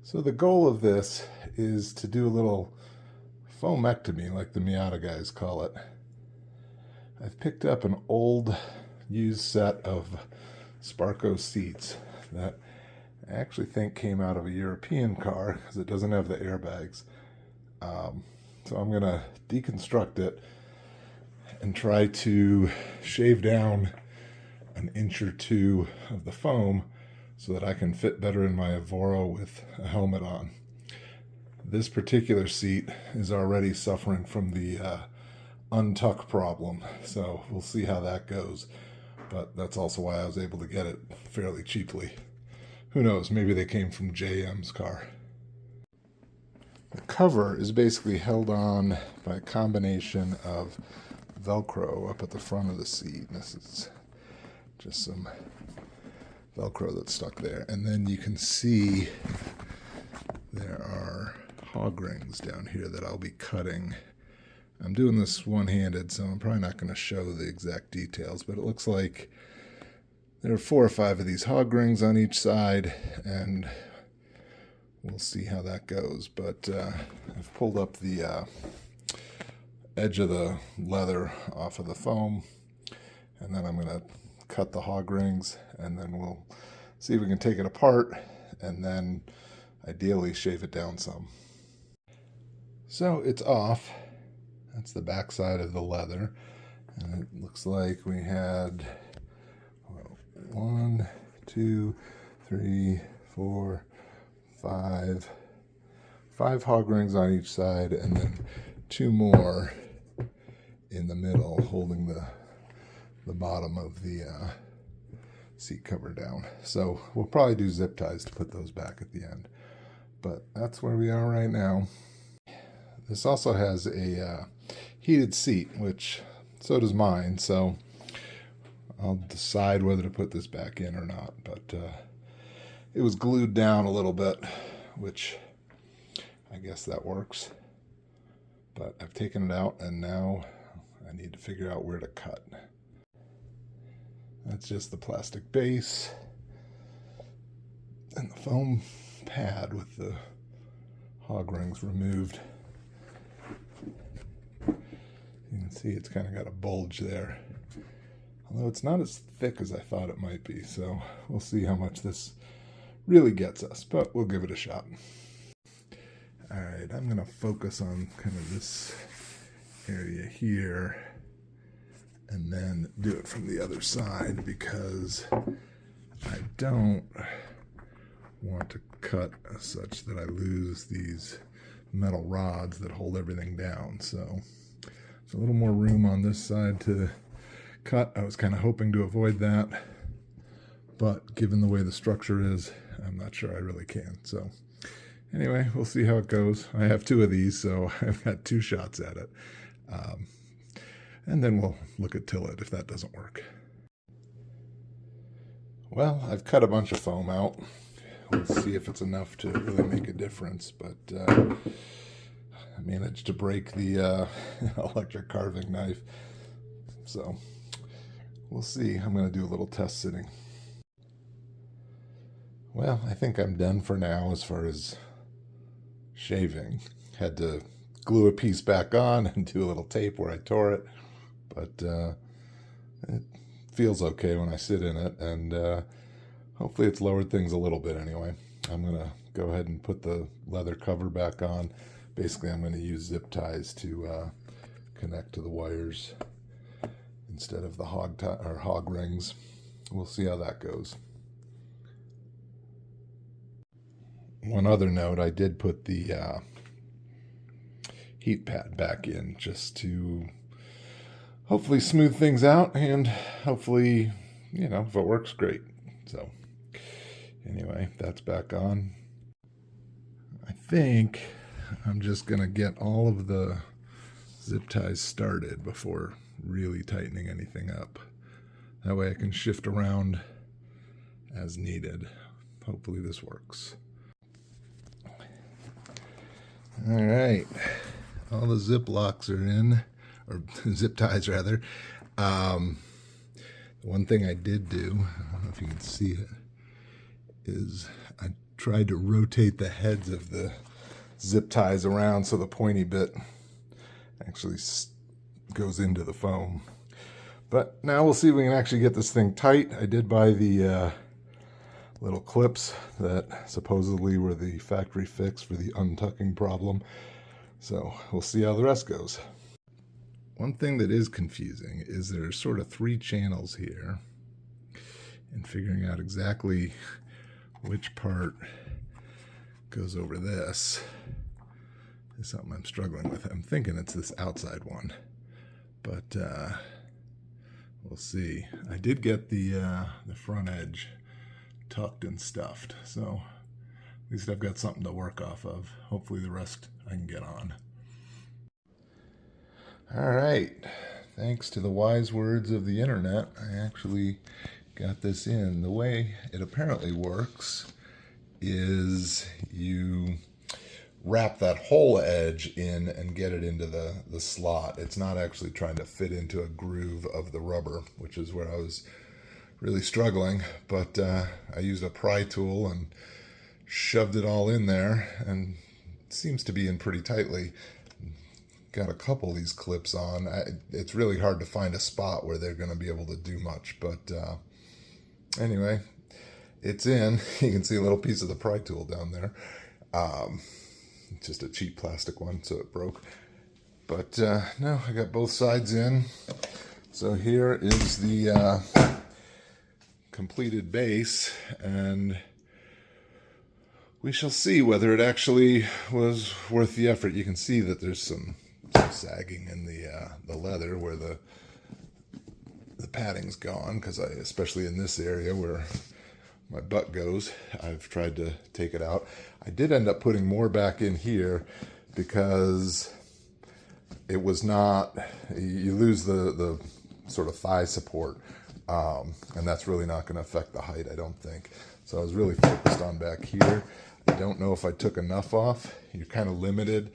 So the goal of this is to do a little foamectomy, like the Miata guys call it. I've picked up an old used set of Sparco seats that I actually think came out of a European car because it doesn't have the airbags. So I'm going to deconstruct it and try to shave down an inch or two of the foam so that I can fit better in my Evora with a helmet on. This particular seat is already suffering from the untuck problem, so we'll see how that goes. But that's also why I was able to get it fairly cheaply. Who knows, maybe they came from JM's car. The cover is basically held on by a combination of Velcro up at the front of the seat. This is just some Velcro that's stuck there. And then you can see there are hog rings down here that I'll be cutting. I'm doing this one-handed, so I'm probably not going to show the exact details, but it looks like there are 4 or 5 of these hog rings on each side, and we'll see how that goes. But I've pulled up the edge of the leather off of the foam, and then I'm going to cut the hog rings, and then we'll see if we can take it apart and then ideally shave it down some. So it's off. That's the back side of the leather, and it looks like we had 1, 2, 3, 4, 5 hog rings on each side, and then 2 more in the middle holding the bottom of the seat cover down. So we'll probably do zip ties to put those back at the end. But that's where we are right now. This also has a heated seat, which so does mine. So I'll decide whether to put this back in or not. But it was glued down a little bit, which I guess that works. But I've taken it out, and now I need to figure out where to cut. That's just the plastic base and the foam pad with the hog rings removed. You can see it's kind of got a bulge there, although it's not as thick as I thought it might be, so we'll see how much this really gets us, but we'll give it a shot. Alright, I'm going to focus on kind of this area here and then do it from the other side, because I don't want to cut such that I lose these metal rods that hold everything down. So there's a little more room on this side to cut. I was kind of hoping to avoid that, but given the way the structure is, I'm not sure I really can. So anyway, we'll see how it goes. I have 2 of these, so I've got 2 shots at it. And then we'll look at tillet if that doesn't work. Well, I've cut a bunch of foam out. We'll see if it's enough to really make a difference, but I managed to break the electric carving knife. So we'll see. I'm going to do a little test sitting. Well, I think I'm done for now as far as shaving. Had to glue a piece back on and do a little tape where I tore it, but it feels okay when I sit in it, and hopefully it's lowered things a little bit anyway. I'm going to go ahead and put the leather cover back on. Basically, I'm going to use zip ties to connect to the wires instead of the hog rings. We'll see how that goes. One other note, I did put the heat pad back in just to hopefully smooth things out, and hopefully, you know, if it works, great. So anyway, that's back on. I think I'm just going to get all of the zip ties started before really tightening anything up. That way I can shift around as needed. Hopefully this works. All right, all the zip locks are in, or zip ties rather. One thing I did do, I don't know if you can see it, is I tried to rotate the heads of the zip ties around so the pointy bit actually goes into the foam. But now we'll see if we can actually get this thing tight. I did buy the little clips that supposedly were the factory fix for the untucking problem. So we'll see how the rest goes. One thing that is confusing is there's sort of 3 channels here, and figuring out exactly which part goes over this is something I'm struggling with. I'm thinking it's this outside one, but we'll see. I did get the front edge tucked and stuffed, so at least I've got something to work off of. Hopefully the rest I can get on. All right, thanks to the wise words of the internet, I actually got this in. The way it apparently works is you wrap that whole edge in and get it into the slot. It's not actually trying to fit into a groove of the rubber, which is where I was really struggling, but I used a pry tool and shoved it all in there, and it seems to be in pretty tightly. Got a couple of these clips on. It's really hard to find a spot where they're going to be able to do much, but anyway, it's in. You can see a little piece of the pry tool down there. Just a cheap plastic one, so it broke. But no, I got both sides in. So here is the completed base, and we shall see whether it actually was worth the effort. You can see that there's some sagging in the leather where the padding's gone, because especially in this area where my butt goes, I've tried to take it out. I did end up putting more back in here because it was not, you lose the sort of thigh support, and that's really not going to affect the height, I don't think. So I was really focused on back here. I don't know if I took enough off. You're kind of limited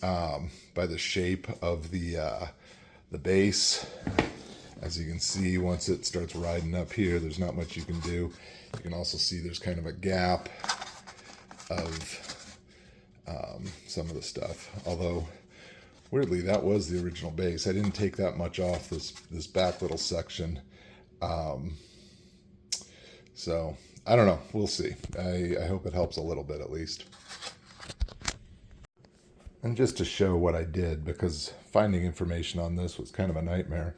by the shape of the base. As you can see, once it starts riding up here, there's not much you can do. You can also see there's kind of a gap of some of the stuff. Although, weirdly, that was the original base. I didn't take that much off this back little section. So, I don't know. We'll see. I hope it helps a little bit at least. And just to show what I did, because finding information on this was kind of a nightmare,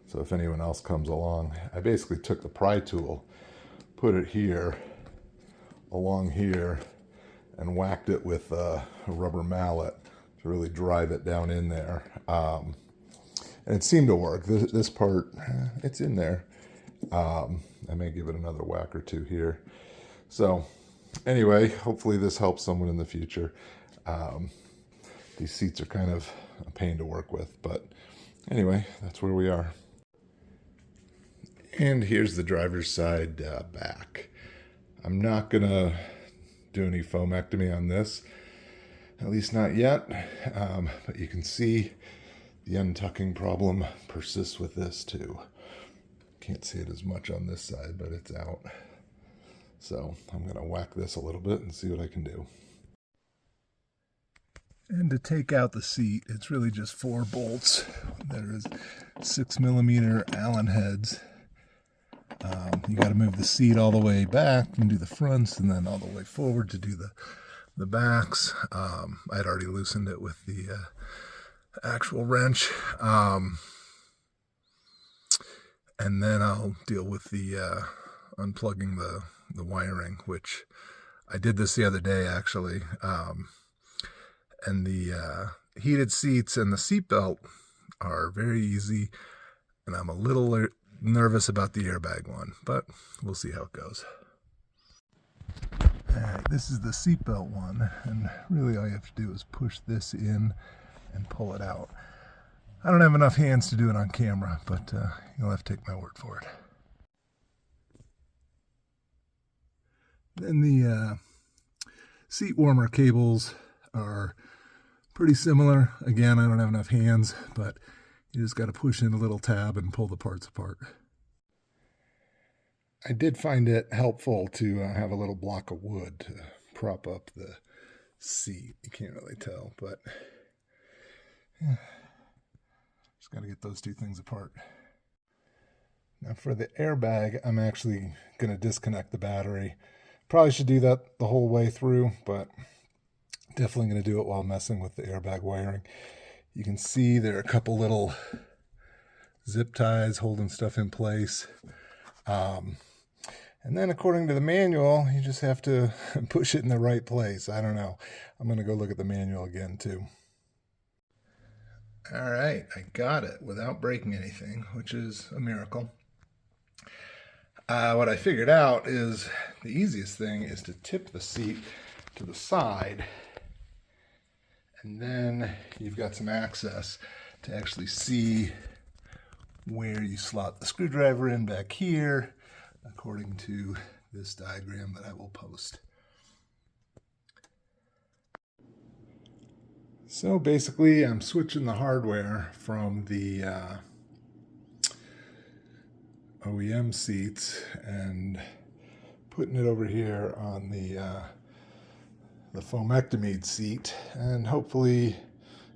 so if anyone else comes along, I basically took the pry tool, put it here, along here, and whacked it with a rubber mallet to really drive it down in there. And it seemed to work. This part, it's in there. I may give it another whack or two here. So anyway, hopefully this helps someone in the future. These seats are kind of a pain to work with, but anyway, that's where we are. And here's the driver's side back. I'm not gonna do any foamectomy on this, at least not yet, but you can see the untucking problem persists with this too. Can't see it as much on this side, but it's out. So I'm gonna whack this a little bit and see what I can do. And to take out the seat, it's really just 4 bolts. There is 6mm Allen heads. You got to move the seat all the way back and do the fronts, and then all the way forward to do the backs. I'd already loosened it with the actual wrench. And then I'll deal with the unplugging the wiring, which I did this the other day actually. And the heated seats and the seat belt are very easy, and I'm a little nervous about the airbag one, but we'll see how it goes. Alright, this is the seat belt one, and really all you have to do is push this in and pull it out. I don't have enough hands to do it on camera, but you'll have to take my word for it. Then the seat warmer cables are pretty similar. Again, I don't have enough hands, but you just got to push in a little tab and pull the parts apart. I did find it helpful to have a little block of wood to prop up the seat. You can't really tell, but just got to get those two things apart. Now for the airbag, I'm actually going to disconnect the battery. Probably should do that the whole way through, but definitely going to do it while messing with the airbag wiring. You can see there are a couple little zip ties holding stuff in place. And then according to the manual, you just have to push it in the right place. I don't know. I'm going to go look at the manual again too. All right, I got it without breaking anything, which is a miracle. What I figured out is the easiest thing is to tip the seat to the side, and then you've got some access to actually see where you slot the screwdriver in back here, according to this diagram that I will post. So basically, I'm switching the hardware from the OEM seats and putting it over here on the Foamectomy seat, and hopefully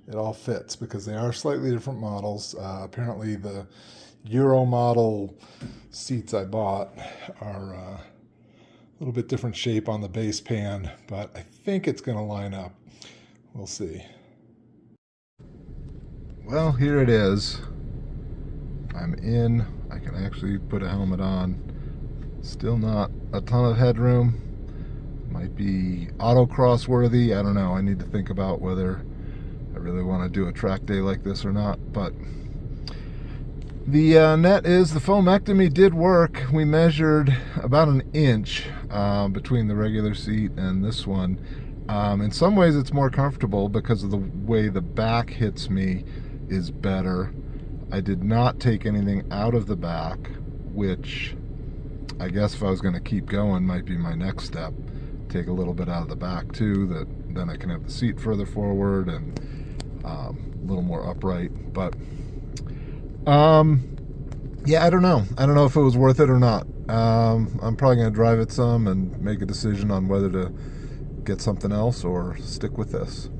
it all fits because they are slightly different models. Apparently the Euro model seats I bought are a little bit different shape on the base pan, but I think it's going to line up. We'll see. Well, here it is. I'm in. I can actually put a helmet on. Still not a ton of headroom. Might be autocross worthy. I don't know. I need to think about whether I really want to do a track day like this or not. But the net is the Foamectomy did work. We measured about an inch between the regular seat and this one. In some ways it's more comfortable because of the way the back hits me is better. I did not take anything out of the back, which I guess if I was going to keep going might be my next step. Take a little bit out of the back too, that then I can have the seat further forward and a little more upright. But yeah, I don't know if it was worth it or not. I'm probably going to drive it some and make a decision on whether to get something else or stick with this.